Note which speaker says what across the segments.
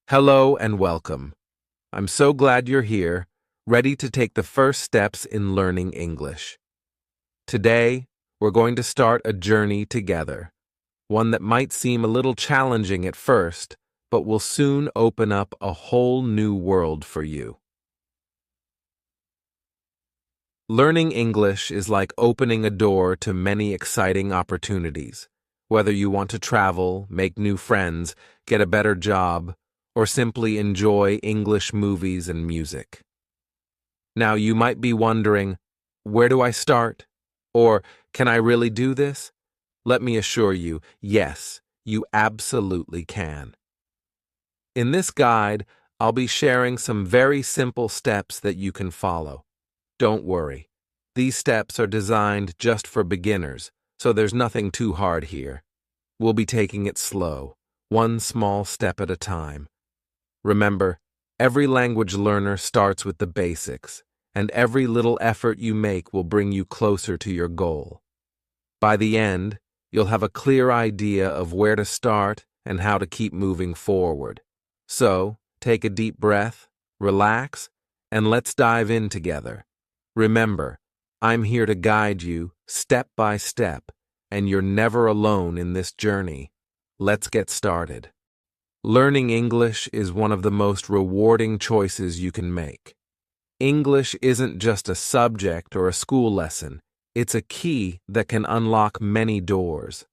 Speaker 1: Hello and welcome. I'm so glad you're here, ready to take the first steps in learning English. Today, we're going to start a journey together, one that might seem a little challenging at first, but will soon open up a whole new world for you. Learning English is like opening a door to many exciting opportunities. Whether you want to travel, make new friends, get a better job, or simply enjoy English movies and music. Now, you might be wondering, where do I start? Or, can I really do this? Let me assure you, yes, you absolutely can. In this guide, I'll be sharing some very simple steps that you can follow. Don't worry. These steps are designed just for beginners, so there's nothing too hard here. We'll be taking it slow, one small step at a time. Remember, every language learner starts with the basics, and every little effort you make will bring you closer to your goal. By the end, you'll have a clear idea of where to start and how to keep moving forward. So, take a deep breath, relax, and let's dive in together. Remember, I'm here to guide you step by step, and you're never alone in this journey. Let's get started. Learning English is one of the most rewarding choices you can make. English isn't just a subject or a school lesson, it's a key that can unlock many doors.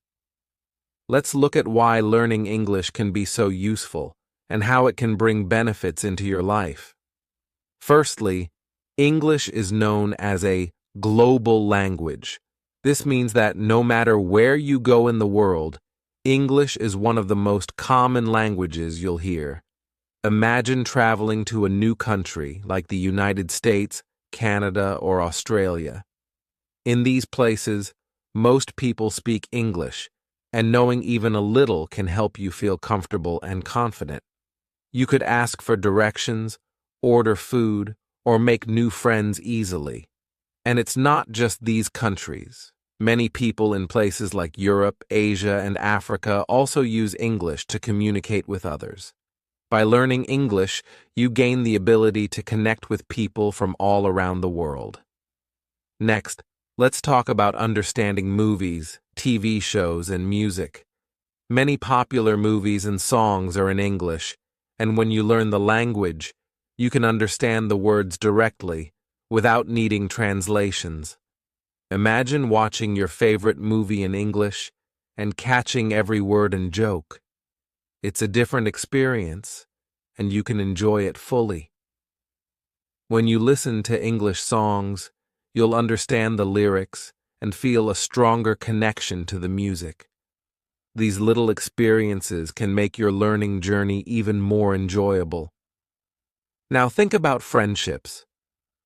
Speaker 1: Let's look at why learning English can be so useful and how it can bring benefits into your life. Firstly, English is known as a global language. This means that no matter where you go in the world, English is one of the most common languages you'll hear. Imagine traveling to a new country like the United States, Canada, or Australia. In these places, most people speak English, and knowing even a little can help you feel comfortable and confident. You could ask for directions, order food, or make new friends easily. And it's not just these countries. Many people in places like Europe, Asia, and Africa also use English to communicate with others. By learning English, you gain the ability to connect with people from all around the world. Next, let's talk about understanding movies, TV shows, and music. Many popular movies and songs are in English, and when you learn the language, you can understand the words directly, without needing translations. Imagine watching your favorite movie in English and catching every word and joke. It's a different experience, and you can enjoy it fully. When you listen to English songs, you'll understand the lyrics and feel a stronger connection to the music. These little experiences can make your learning journey even more enjoyable. Now think about friendships.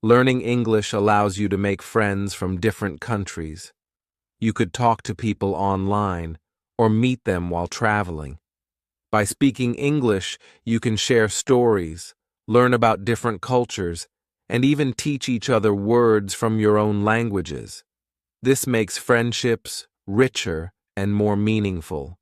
Speaker 1: Learning English allows you to make friends from different countries. You could talk to people online or meet them while traveling. By speaking English, you can share stories, learn about different cultures, and even teach each other words from your own languages. This makes friendships richer and more meaningful.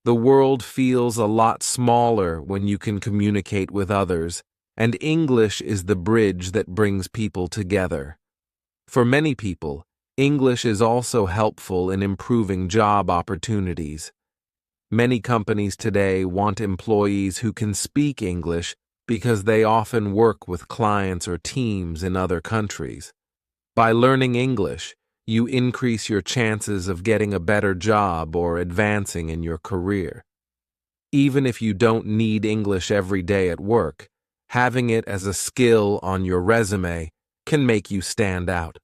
Speaker 1: The world feels a lot smaller when you can communicate with others, and English is the bridge that brings people together. For many people, English is also helpful in improving job opportunities. Many companies today want employees who can speak English because they often work with clients or teams in other countries. By learning English, you increase your chances of getting a better job or advancing in your career. Even if you don't need English every day at work, having it as a skill on your resume can make you stand out.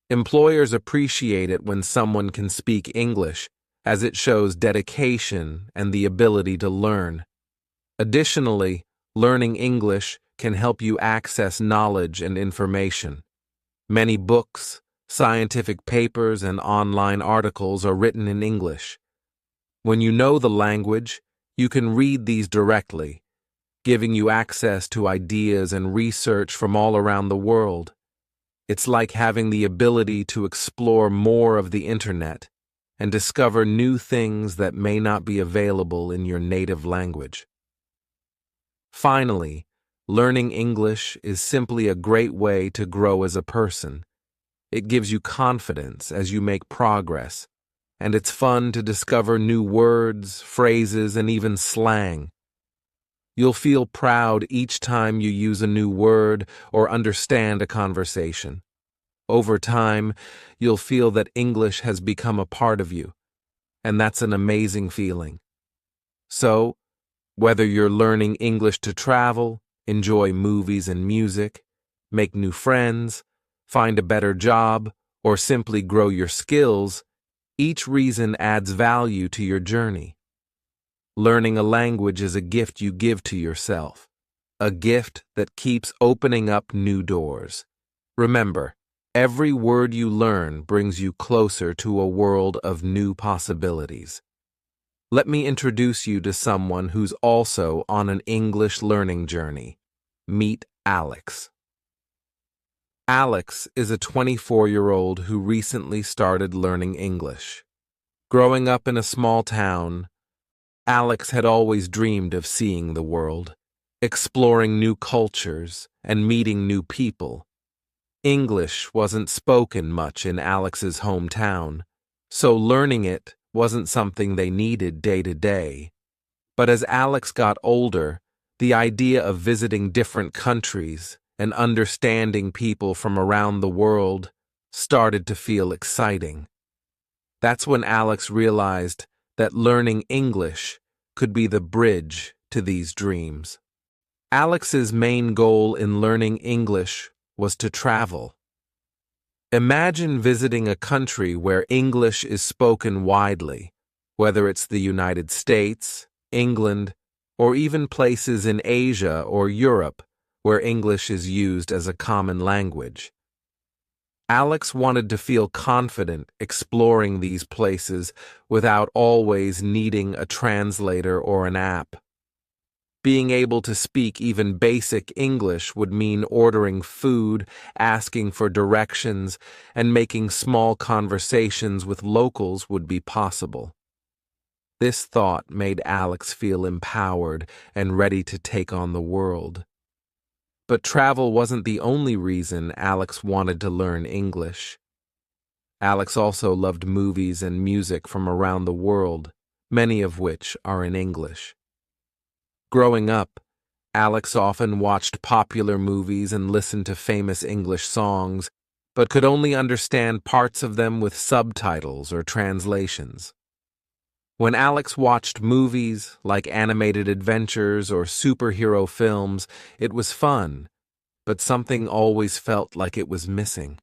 Speaker 1: Employers appreciate it when someone can speak English, as it shows dedication and the ability to learn. Additionally, learning English can help you access knowledge and information. Many books, scientific papers, and online articles are written in English. When you know the language, you can read these directly, giving you access to ideas and research from all around the world. It's like having the ability to explore more of the internet and discover new things that may not be available in your native language. Finally, learning English is simply a great way to grow as a person. It gives you confidence as you make progress, and it's fun to discover new words, phrases, and even slang. You'll feel proud each time you use a new word or understand a conversation. Over time, you'll feel that English has become a part of you, and that's an amazing feeling. So, whether you're learning English to travel, enjoy movies and music, make new friends, find a better job, or simply grow your skills, each reason adds value to your journey. Learning a language is a gift you give to yourself, a gift that keeps opening up new doors. Remember, every word you learn brings you closer to a world of new possibilities. Let me introduce you to someone who's also on an English learning journey. Meet Alex. Alex is a 24-year-old who recently started learning English. Growing up in a small town, Alex had always dreamed of seeing the world, exploring new cultures, and meeting new people. English wasn't spoken much in Alex's hometown, so learning it wasn't something they needed day to day. But as Alex got older, the idea of visiting different countries and understanding people from around the world started to feel exciting. That's when Alex realized that learning English could be the bridge to these dreams. Alex's main goal in learning English was to travel. Imagine visiting a country where English is spoken widely, whether it's the United States, England, or even places in Asia or Europe where English is used as a common language. Alex wanted to feel confident exploring these places without always needing a translator or an app. Being able to speak even basic English would mean ordering food, asking for directions, and making small conversations with locals would be possible. This thought made Alex feel empowered and ready to take on the world. But travel wasn't the only reason Alex wanted to learn English. Alex also loved movies and music from around the world, many of which are in English. Growing up, Alex often watched popular movies and listened to famous English songs, but could only understand parts of them with subtitles or translations. When Alex watched movies like animated adventures or superhero films, it was fun, but something always felt like it was missing.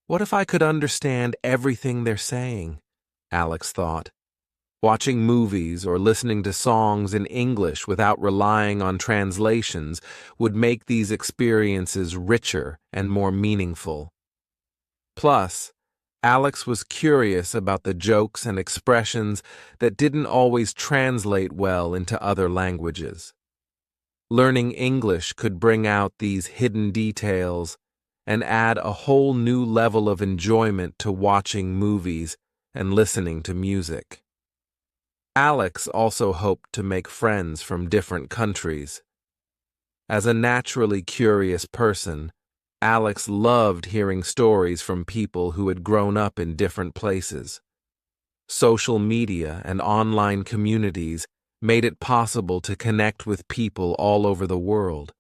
Speaker 1: What if I could understand everything they're saying? Alex thought. Watching movies or listening to songs in English without relying on translations would make these experiences richer and more meaningful. Plus, Alex was curious about the jokes and expressions that didn't always translate well into other languages. Learning English could bring out these hidden details and add a whole new level of enjoyment to watching movies and listening to music. Alex also hoped to make friends from different countries. As a naturally curious person, Alex loved hearing stories from people who had grown up in different places. Social media and online communities made it possible to connect with people all over the world,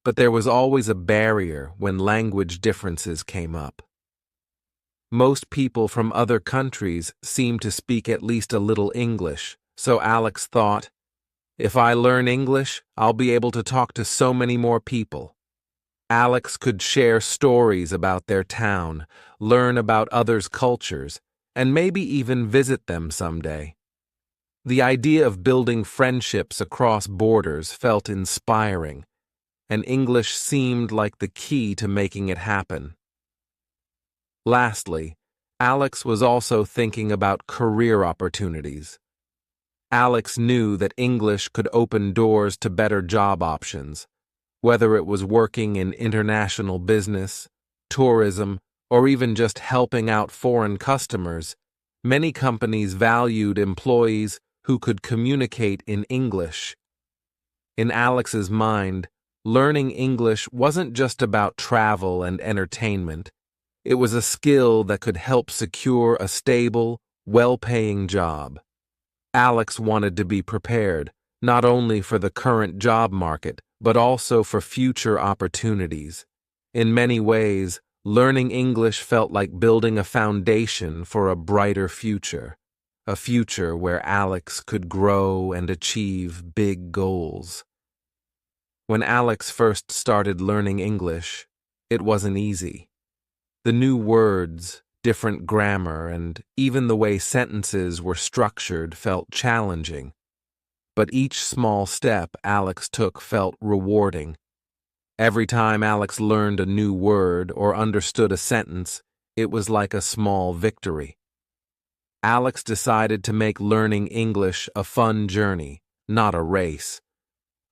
Speaker 1: but there was always a barrier when language differences came up. Most people from other countries seemed to speak at least a little English, so Alex thought, if I learn English, I'll be able to talk to so many more people. Alex could share stories about their town, learn about others' cultures, and maybe even visit them someday. The idea of building friendships across borders felt inspiring, and English seemed like the key to making it happen. Lastly, Alex was also thinking about career opportunities. Alex knew that English could open doors to better job options. Whether it was working in international business, tourism, or even just helping out foreign customers, many companies valued employees who could communicate in English. In Alex's mind, learning English wasn't just about travel and entertainment. It was a skill that could help secure a stable, well-paying job. Alex wanted to be prepared, not only for the current job market, but also for future opportunities. In many ways, learning English felt like building a foundation for a brighter future, a future where Alex could grow and achieve big goals. When Alex first started learning English, it wasn't easy. The new words, different grammar, and even the way sentences were structured felt challenging. But each small step Alex took felt rewarding. Every time Alex learned a new word or understood a sentence, it was like a small victory. Alex decided to make learning English a fun journey, not a race.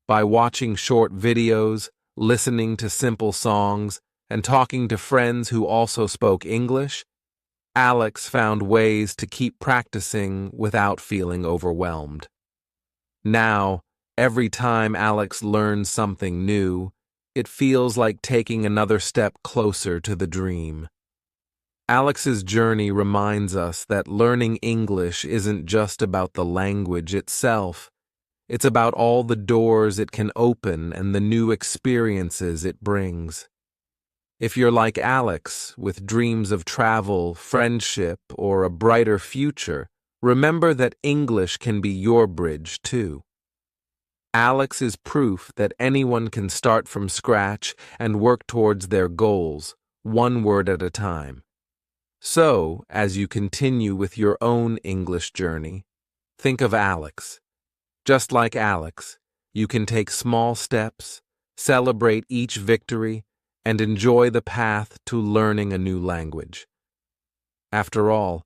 Speaker 1: By watching short videos, listening to simple songs, and talking to friends who also spoke English, Alex found ways to keep practicing without feeling overwhelmed. Now, every time Alex learns something new, it feels like taking another step closer to the dream. Alex's journey reminds us that learning English isn't just about the language itself. It's about all the doors it can open and the new experiences it brings. If you're like Alex, with dreams of travel, friendship, or a brighter future, remember that English can be your bridge too. Alex is proof that anyone can start from scratch and work towards their goals, one word at a time. So, as you continue with your own English journey, think of Alex. Just like Alex, you can take small steps, celebrate each victory, and enjoy the path to learning a new language. After all,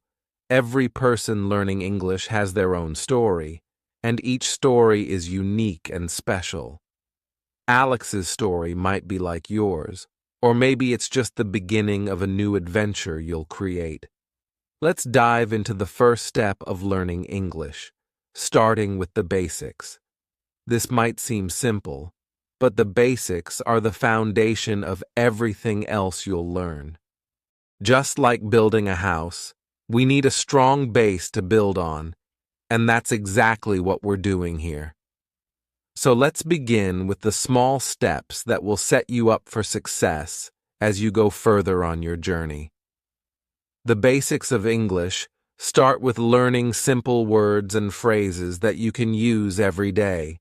Speaker 1: every person learning English has their own story, and each story is unique and special. Alex's story might be like yours, or maybe it's just the beginning of a new adventure you'll create. Let's dive into the first step of learning English, starting with the basics. This might seem simple, but the basics are the foundation of everything else you'll learn. Just like building a house, we need a strong base to build on, and that's exactly what we're doing here. So let's begin with the small steps that will set you up for success as you go further on your journey. The basics of English start with learning simple words and phrases that you can use every day.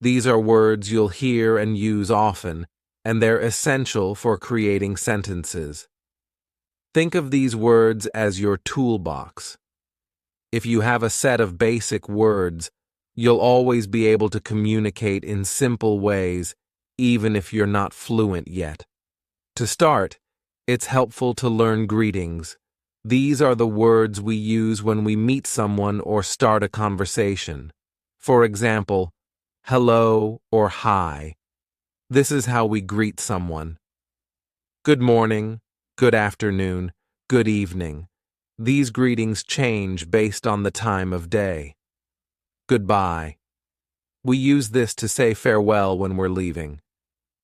Speaker 1: These are words you'll hear and use often, and they're essential for creating sentences. Think of these words as your toolbox. If you have a set of basic words, you'll always be able to communicate in simple ways, even if you're not fluent yet. To start, it's helpful to learn greetings. These are the words we use when we meet someone or start a conversation. For example, hello or hi. This is how we greet someone. Good morning, good afternoon, good evening. These greetings change based on the time of day. Goodbye. We use this to say farewell when we're leaving.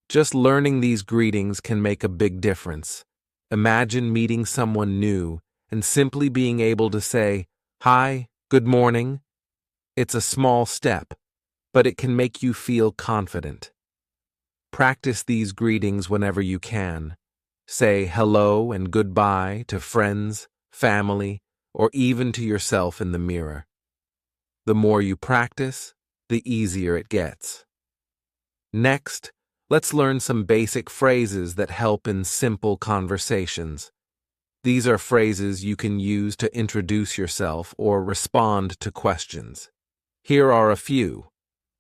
Speaker 1: Just learning these greetings can make a big difference. Imagine meeting someone new and simply being able to say, "Hi, good morning." It's a small step, but it can make you feel confident. Practice these greetings whenever you can. Say hello and goodbye to friends, family, or even to yourself in the mirror. The more you practice, the easier it gets. Next, let's learn some basic phrases that help in simple conversations. These are phrases you can use to introduce yourself or respond to questions. Here are a few.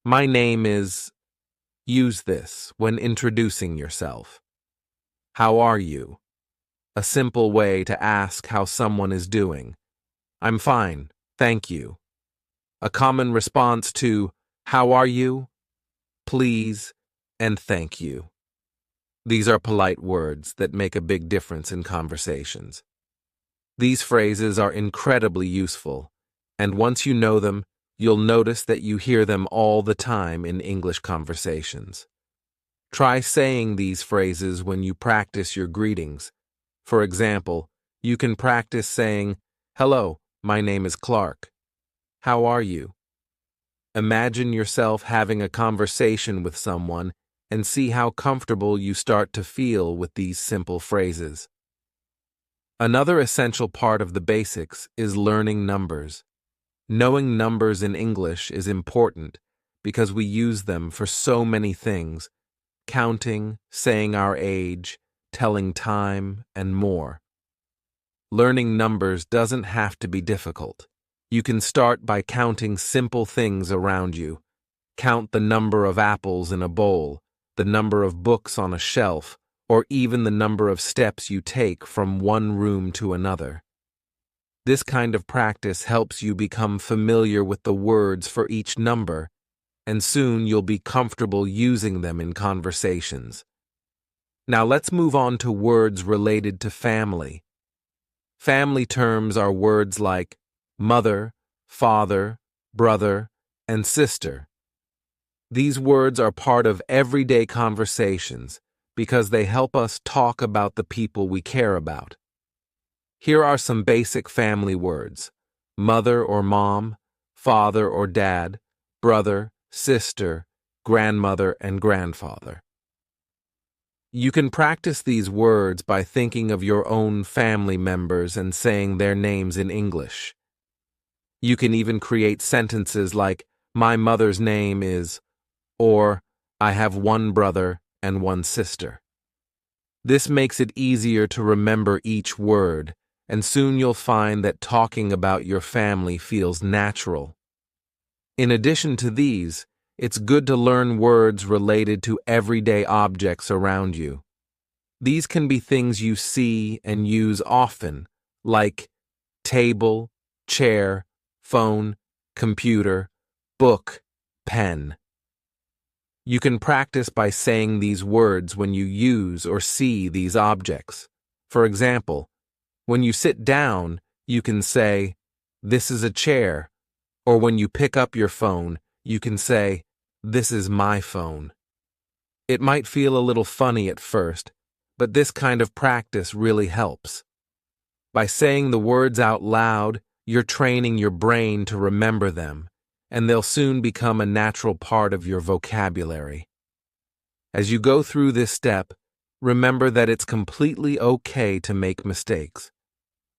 Speaker 1: My name is... Use this when introducing yourself. How are you? A simple way to ask how someone is doing. I'm fine, thank you. A common response to how are you? Please and thank you. These are polite words that make a big difference in conversations. These phrases are incredibly useful, and once you know them, You'll notice that you hear them all the time in English conversations. Try saying these phrases when you practice your greetings. For example, you can practice saying, "Hello, my name is Clark. How are you?" Imagine yourself having a conversation with someone and see how comfortable you start to feel with these simple phrases. Another essential part of the basics is learning numbers. Knowing numbers in English is important because we use them for so many things: counting, saying our age, telling time, and more. Learning numbers doesn't have to be difficult. You can start by counting simple things around you. Count the number of apples in a bowl, the number of books on a shelf, or even the number of steps you take from one room to another. This kind of practice helps you become familiar with the words for each number, and soon you'll be comfortable using them in conversations. Now let's move on to words related to family. Family terms are words like mother, father, brother, and sister. These words are part of everyday conversations because they help us talk about the people we care about. Here are some basic family words: mother or mom, father or dad, brother, sister, grandmother, and grandfather. You can practice these words by thinking of your own family members and saying their names in English. You can even create sentences like, "My mother's name is," or "I have one brother and one sister." This makes it easier to remember each word, and soon you'll find that talking about your family feels natural. In addition to these, it's good to learn words related to everyday objects around you. These can be things you see and use often, like table, chair, phone, computer, book, pen. You can practice by saying these words when you use or see these objects. For example, when you sit down, you can say, "This is a chair," or when you pick up your phone, you can say, "This is my phone." It might feel a little funny at first, but this kind of practice really helps. By saying the words out loud, you're training your brain to remember them, and they'll soon become a natural part of your vocabulary. As you go through this step, remember that it's completely okay to make mistakes.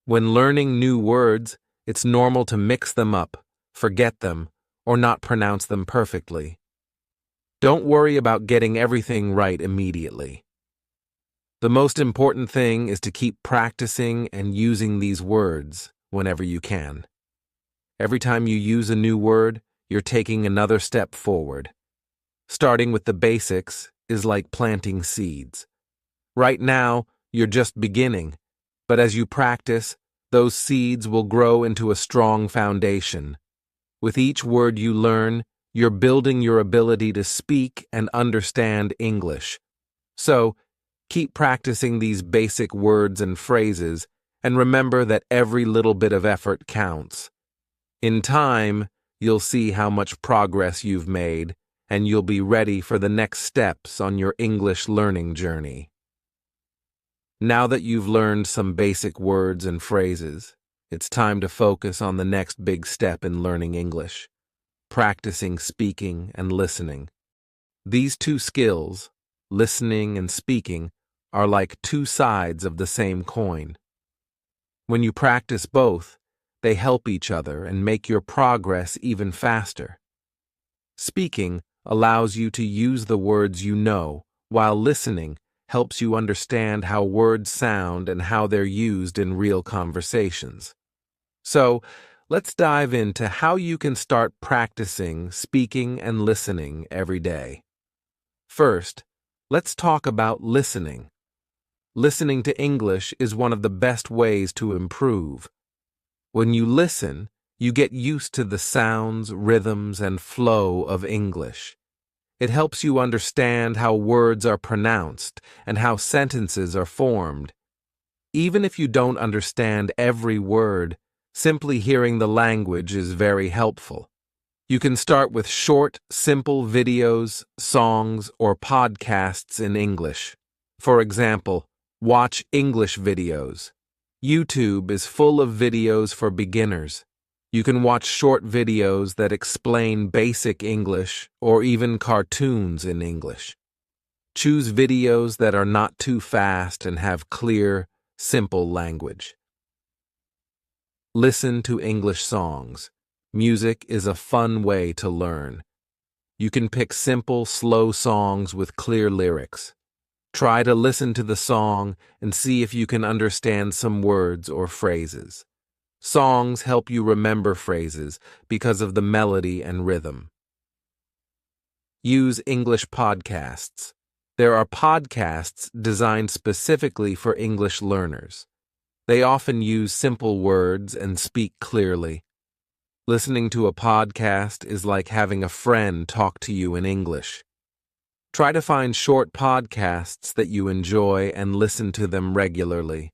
Speaker 1: When learning new words, it's normal to mix them up, forget them, or not pronounce them perfectly. Don't worry about getting everything right immediately. The most important thing is to keep practicing and using these words whenever you can. Every time you use a new word, you're taking another step forward. Starting with the basics is like planting seeds. Right now, you're just beginning, but as you practice, those seeds will grow into a strong foundation. With each word you learn, you're building your ability to speak and understand English. So, keep practicing these basic words and phrases, and remember that every little bit of effort counts. In time, you'll see how much progress you've made, and you'll be ready for the next steps on your English learning journey. Now that you've learned some basic words and phrases, it's time to focus on the next big step in learning English: practicing speaking and listening. These two skills, listening and speaking, are like two sides of the same coin. When you practice both, they help each other and make your progress even faster. Speaking allows you to use the words you know, while listening helps you understand how words sound and how they're used in real conversations. So, let's dive into how you can start practicing speaking and listening every day. First, let's talk about listening. Listening to English is one of the best ways to improve. When you listen, you get used to the sounds, rhythms, and flow of English. It helps you understand how words are pronounced and how sentences are formed. Even if you don't understand every word, simply hearing the language is very helpful. You can start with short, simple videos, songs, or podcasts in English. For example, watch English videos. YouTube is full of videos for beginners. You can watch short videos that explain basic English or even cartoons in English. Choose videos that are not too fast and have clear, simple language. Listen to English songs. Music is a fun way to learn. You can pick simple, slow songs with clear lyrics. Try to listen to the song and see if you can understand some words or phrases. Songs help you remember phrases because of the melody and rhythm. Use English podcasts. There are podcasts designed specifically for English learners. They often use simple words and speak clearly. Listening to a podcast is like having a friend talk to you in English. Try to find short podcasts that you enjoy and listen to them regularly.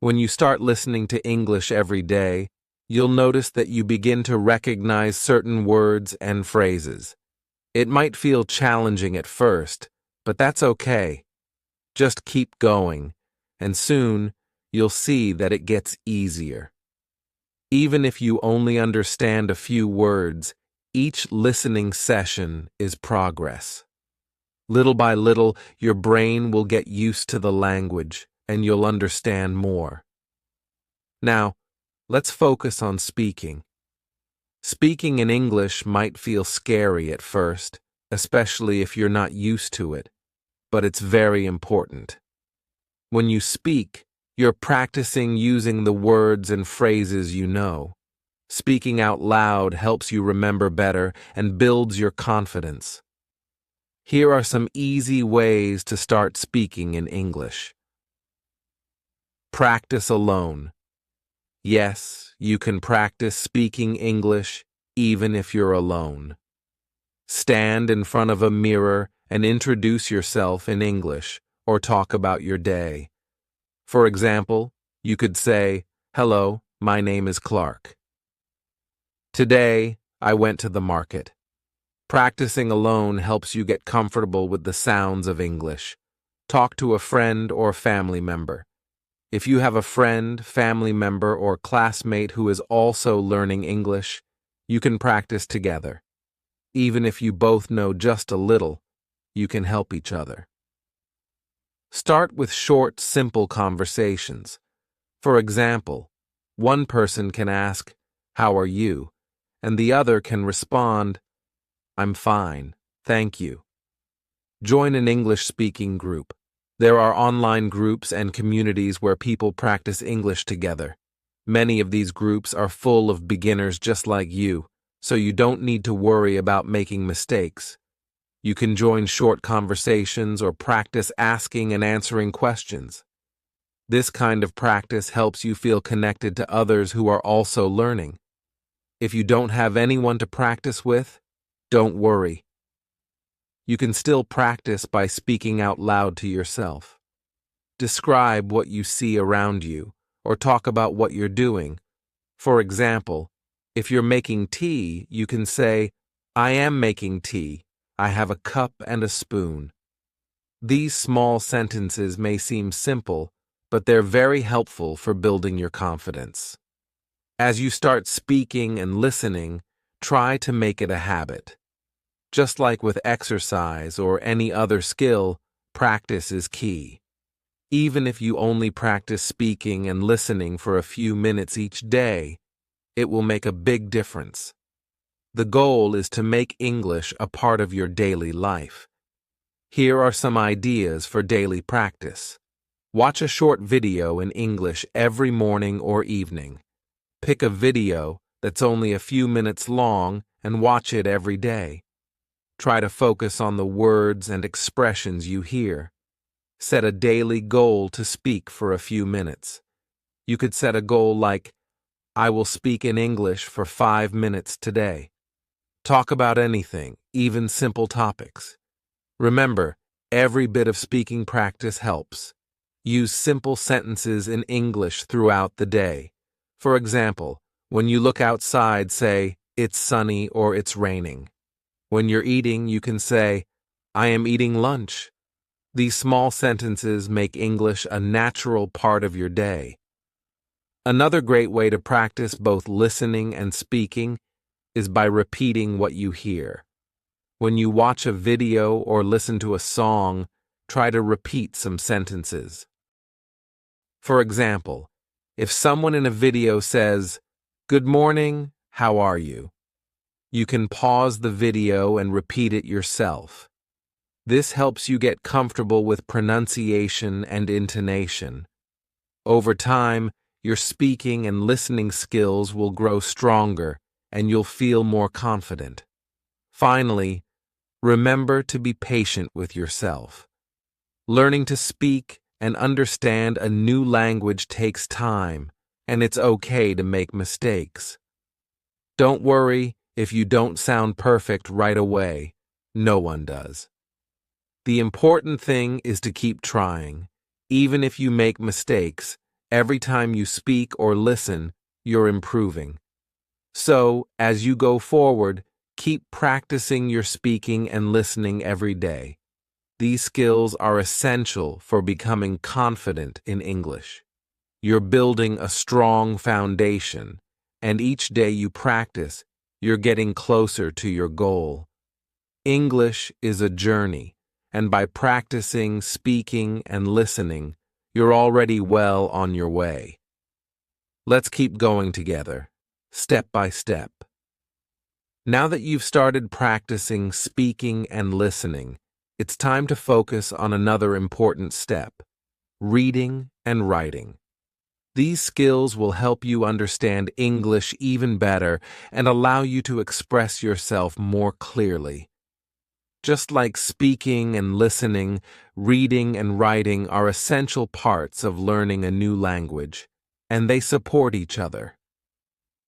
Speaker 1: When you start listening to English every day, you'll notice that you begin to recognize certain words and phrases. It might feel challenging at first, but that's okay. Just keep going, and soon you'll see that it gets easier. Even if you only understand a few words, each listening session is progress. Little by little, your brain will get used to the language, and you'll understand more. Now, let's focus on speaking. Speaking in English might feel scary at first, especially if you're not used to it, but it's very important. When you speak, you're practicing using the words and phrases you know. Speaking out loud helps you remember better and builds your confidence. Here are some easy ways to start speaking in English. Practice alone. Yes, you can practice speaking English even if you're alone. Stand in front of a mirror and introduce yourself in English or talk about your day. For example, you could say, "Hello, my name is Clark. Today, I went to the market." Practicing alone helps you get comfortable with the sounds of English. Talk to a friend or family member. If you have a friend, family member, or classmate who is also learning English, you can practice together. Even if you both know just a little, you can help each other. Start with short, simple conversations. For example, one person can ask, "How are you?" and the other can respond, "I'm fine, thank you." Join an English-speaking group. There are online groups and communities where people practice English together. Many of these groups are full of beginners just like you, so you don't need to worry about making mistakes. You can join short conversations or practice asking and answering questions. This kind of practice helps you feel connected to others who are also learning. If you don't have anyone to practice with, don't worry. You can still practice by speaking out loud to yourself. Describe what you see around you, or talk about what you're doing. For example, if you're making tea, you can say, "I am making tea. I have a cup and a spoon." These small sentences may seem simple, but they're very helpful for building your confidence. As you start speaking and listening, try to make it a habit. Just like with exercise or any other skill, practice is key. Even if you only practice speaking and listening for a few minutes each day, it will make a big difference. The goal is to make English a part of your daily life. Here are some ideas for daily practice. Watch a short video in English every morning or evening. Pick a video that's only a few minutes long and watch it every day. Try to focus on the words and expressions you hear. Set a daily goal to speak for a few minutes. You could set a goal like, "I will speak in English for 5 minutes today." Talk about anything, even simple topics. Remember, every bit of speaking practice helps. Use simple sentences in English throughout the day. For example, when you look outside, say, it's sunny, or it's raining. When you're eating, you can say, I am eating lunch. These small sentences make English a natural part of your day. Another great way to practice both listening and speaking is by repeating what you hear. When you watch a video or listen to a song, try to repeat some sentences. For example, if someone in a video says, "Good morning, how are you?" you can pause the video and repeat it yourself. This helps you get comfortable with pronunciation and intonation. Over time, your speaking and listening skills will grow stronger and you'll feel more confident. Finally, remember to be patient with yourself. Learning to speak and understand a new language takes time, and it's okay to make mistakes. Don't worry if you don't sound perfect right away. No one does. The important thing is to keep trying. Even if you make mistakes, every time you speak or listen, you're improving. So, as you go forward, keep practicing your speaking and listening every day. These skills are essential for becoming confident in English. You're building a strong foundation, and each day you practice, you're getting closer to your goal. English is a journey, and by practicing, speaking, and listening, you're already well on your way. Let's keep going together, step by step. Now that you've started practicing speaking and listening, it's time to focus on another important step: reading and writing. These skills will help you understand English even better and allow you to express yourself more clearly. Just like speaking and listening, reading and writing are essential parts of learning a new language, and they support each other.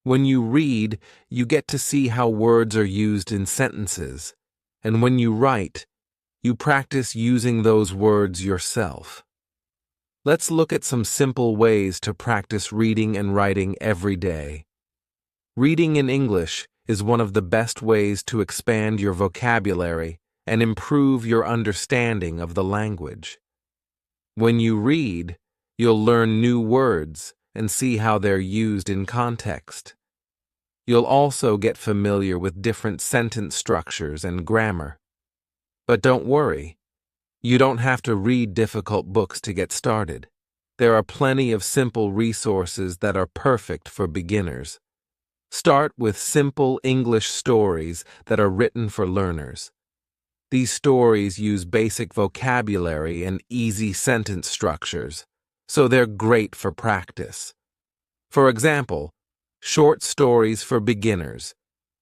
Speaker 1: When you read, you get to see how words are used in sentences, and when you write, you practice using those words yourself. Let's look at some simple ways to practice reading and writing every day. Reading in English is one of the best ways to expand your vocabulary and improve your understanding of the language. When you read, you'll learn new words and see how they're used in context. You'll also get familiar with different sentence structures and grammar. But don't worry, you don't have to read difficult books to get started. There are plenty of simple resources that are perfect for beginners. Start with simple English stories that are written for learners. These stories use basic vocabulary and easy sentence structures, so they're great for practice. For example, short stories for beginners.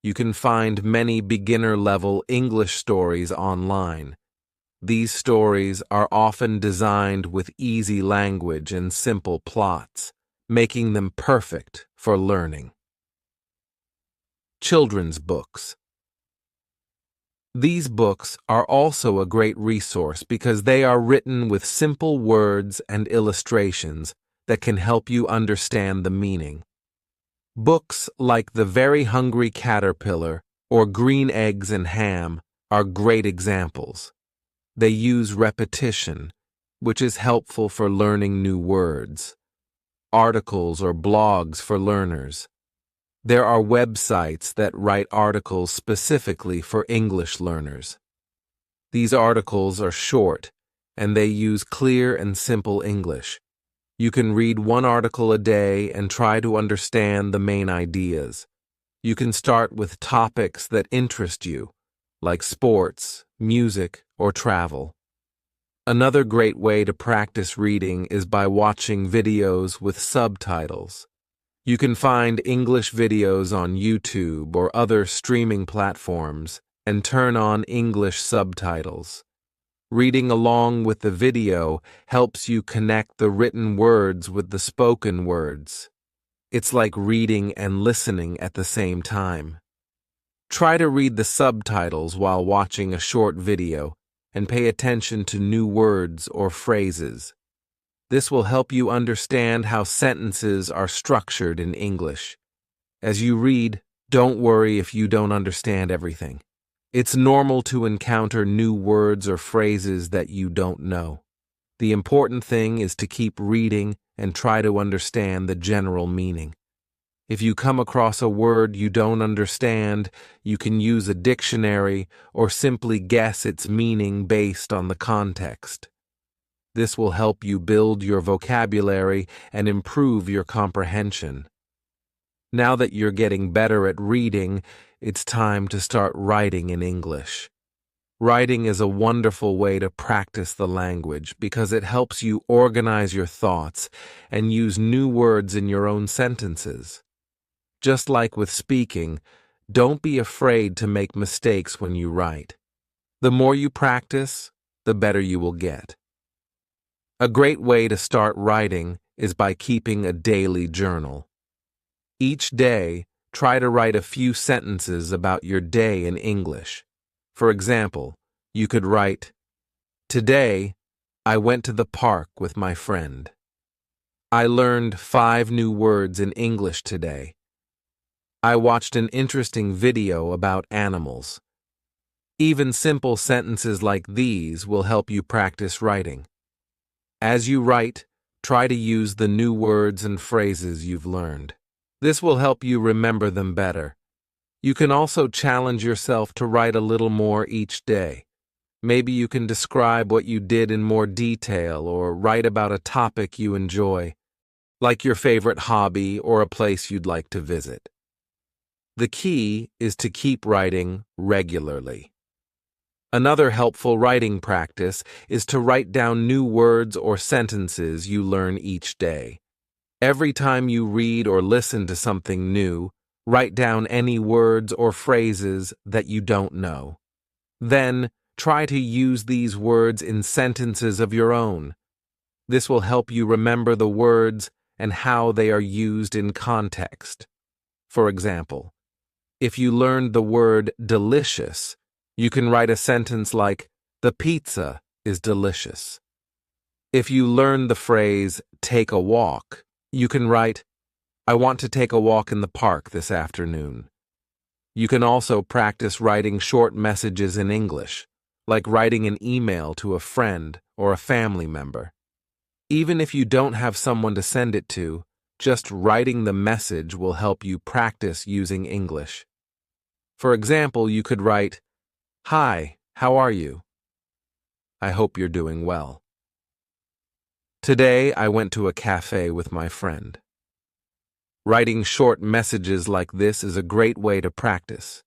Speaker 1: You can find many beginner-level English stories online. These stories are often designed with easy language and simple plots, making them perfect for learning. Children's books. These books are also a great resource because they are written with simple words and illustrations that can help you understand the meaning. Books like The Very Hungry Caterpillar or Green Eggs and Ham are great examples. They use repetition, which is helpful for learning new words. Articles or blogs for learners. There are websites that write articles specifically for English learners. These articles are short, and they use clear and simple English. You can read one article a day and try to understand the main ideas. You can start with topics that interest you, like sports, music, or travel. Another great way to practice reading is by watching videos with subtitles. You can find English videos on YouTube or other streaming platforms and turn on English subtitles. Reading along with the video helps you connect the written words with the spoken words. It's like reading and listening at the same time. Try to read the subtitles while watching a short video and pay attention to new words or phrases. This will help you understand how sentences are structured in English. As you read, Don't worry if you don't understand everything. It's normal to encounter new words or phrases that you don't know. The important thing is to keep reading and try to understand the general meaning. If you come across a word you don't understand, you can use a dictionary or simply guess its meaning based on the context. This will help you build your vocabulary and improve your comprehension. Now that you're getting better at reading, it's time to start writing in English. Writing is a wonderful way to practice the language because it helps you organize your thoughts and use new words in your own sentences. Just like with speaking, don't be afraid to make mistakes when you write. The more you practice, the better you will get. A great way to start writing is by keeping a daily journal. Each day, try to write a few sentences about your day in English. For example, you could write, "Today, I went to the park with my friend. I learned 5 new words in English today. I watched an interesting video about animals." Even simple sentences like these will help you practice writing. As you write, try to use the new words and phrases you've learned. This will help you remember them better. You can also challenge yourself to write a little more each day. Maybe you can describe what you did in more detail or write about a topic you enjoy, like your favorite hobby or a place you'd like to visit. The key is to keep writing regularly. Another helpful writing practice is to write down new words or sentences you learn each day. Every time you read or listen to something new, write down any words or phrases that you don't know. Then, try to use these words in sentences of your own. This will help you remember the words and how they are used in context. For example, if you learned the word delicious, you can write a sentence like, "The pizza is delicious." If you learn the phrase, "take a walk," you can write, "I want to take a walk in the park this afternoon." You can also practice writing short messages in English, like writing an email to a friend or a family member. Even if you don't have someone to send it to, just writing the message will help you practice using English. For example, you could write, "Hi, how are you? I hope you're doing well. Today I went to a cafe with my friend." Writing short messages like this is a great way to practice.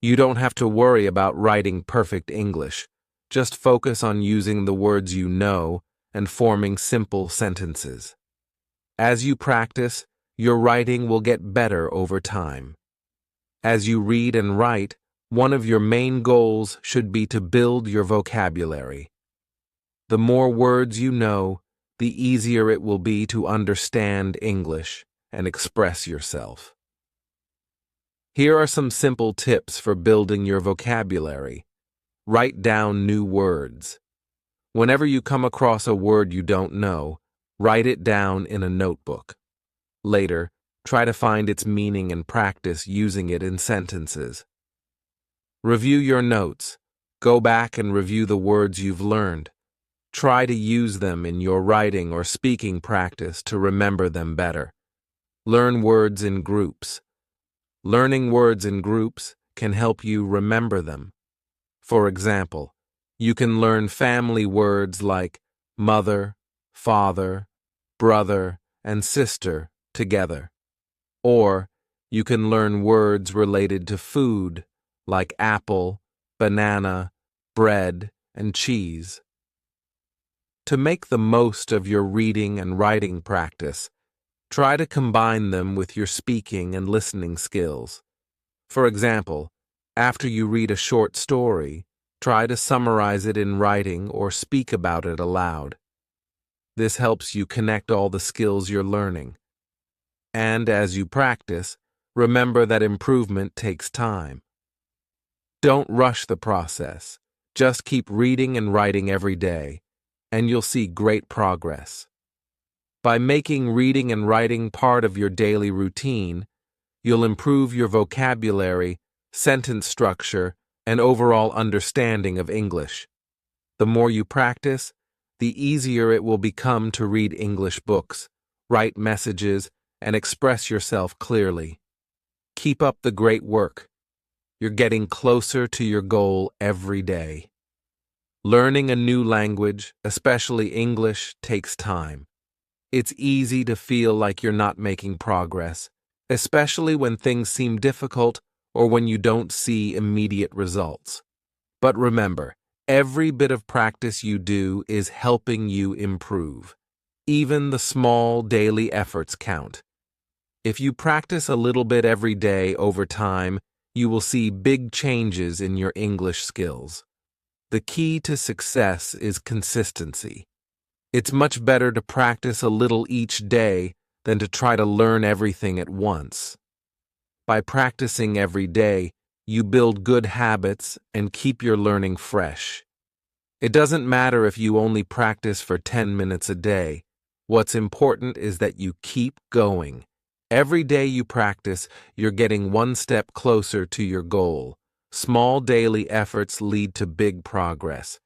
Speaker 1: You don't have to worry about writing perfect English. Just focus on using the words you know and forming simple sentences. As you practice, your writing will get better over time. As you read and write, one of your main goals should be to build your vocabulary. The more words you know, the easier it will be to understand English and express yourself. Here are some simple tips for building your vocabulary. Write down new words. Whenever you come across a word you don't know, write it down in a notebook. Later, try to find its meaning and practice using it in sentences. Review your notes. Go back and review the words you've learned. Try to use them in your writing or speaking practice to remember them better. Learn words in groups. Learning words in groups can help you remember them. For example, you can learn family words like mother, father, brother, and sister together. Or you can learn words related to food like apple, banana, bread, and cheese. To make the most of your reading and writing practice, try to combine them with your speaking and listening skills. For example, after you read a short story, try to summarize it in writing or speak about it aloud. This helps you connect all the skills you're learning. And as you practice, remember that improvement takes time. Don't rush the process. Just keep reading and writing every day, and you'll see great progress. By making reading and writing part of your daily routine, you'll improve your vocabulary, sentence structure, and overall understanding of English. The more you practice, the easier it will become to read English books, write messages, and express yourself clearly. Keep up the great work. You're getting closer to your goal every day. Learning a new language, especially English, takes time. It's easy to feel like you're not making progress, especially when things seem difficult or when you don't see immediate results. But remember, every bit of practice you do is helping you improve. Even the small daily efforts count. If you practice a little bit every day over time, you will see big changes in your English skills. The key to success is consistency. It's much better to practice a little each day than to try to learn everything at once. By practicing every day, you build good habits and keep your learning fresh. It doesn't matter if you only practice for 10 minutes a day. What's important is that you keep going. Every day you practice, you're getting one step closer to your goal. Small daily efforts lead to big progress.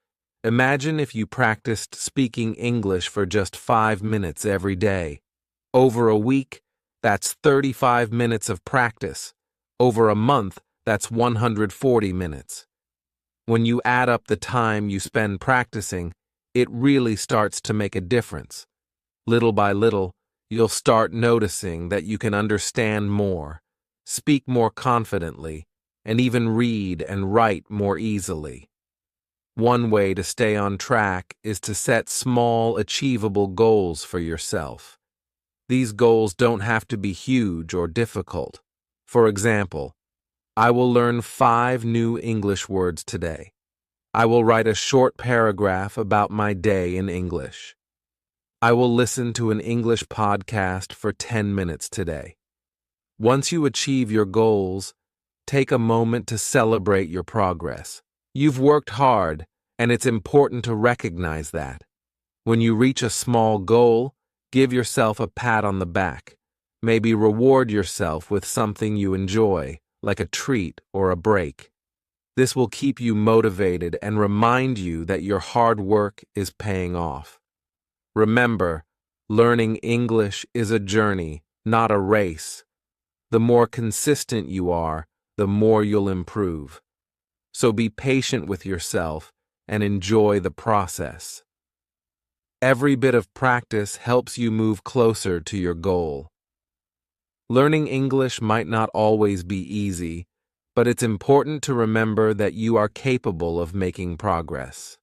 Speaker 1: Imagine if you practiced speaking English for just 5 minutes every day. Over a week, that's 35 minutes of practice. Over a month, that's 140 minutes. When you add up the time you spend practicing, it really starts to make a difference. Little by little, you'll start noticing that you can understand more, speak more confidently, and even read and write more easily. One way to stay on track is to set small, achievable goals for yourself. These goals don't have to be huge or difficult. For example, I will learn 5 new English words today. I will write a short paragraph about my day in English. I will listen to an English podcast for 10 minutes today. Once you achieve your goals, take a moment to celebrate your progress. You've worked hard, and it's important to recognize that. When you reach a small goal, give yourself a pat on the back. Maybe reward yourself with something you enjoy, like a treat or a break. This will keep you motivated and remind you that your hard work is paying off. Remember, learning English is a journey, not a race. The more consistent you are, the more you'll improve. So be patient with yourself and enjoy the process. Every bit of practice helps you move closer to your goal. Learning English might not always be easy, but it's important to remember that you are capable of making progress.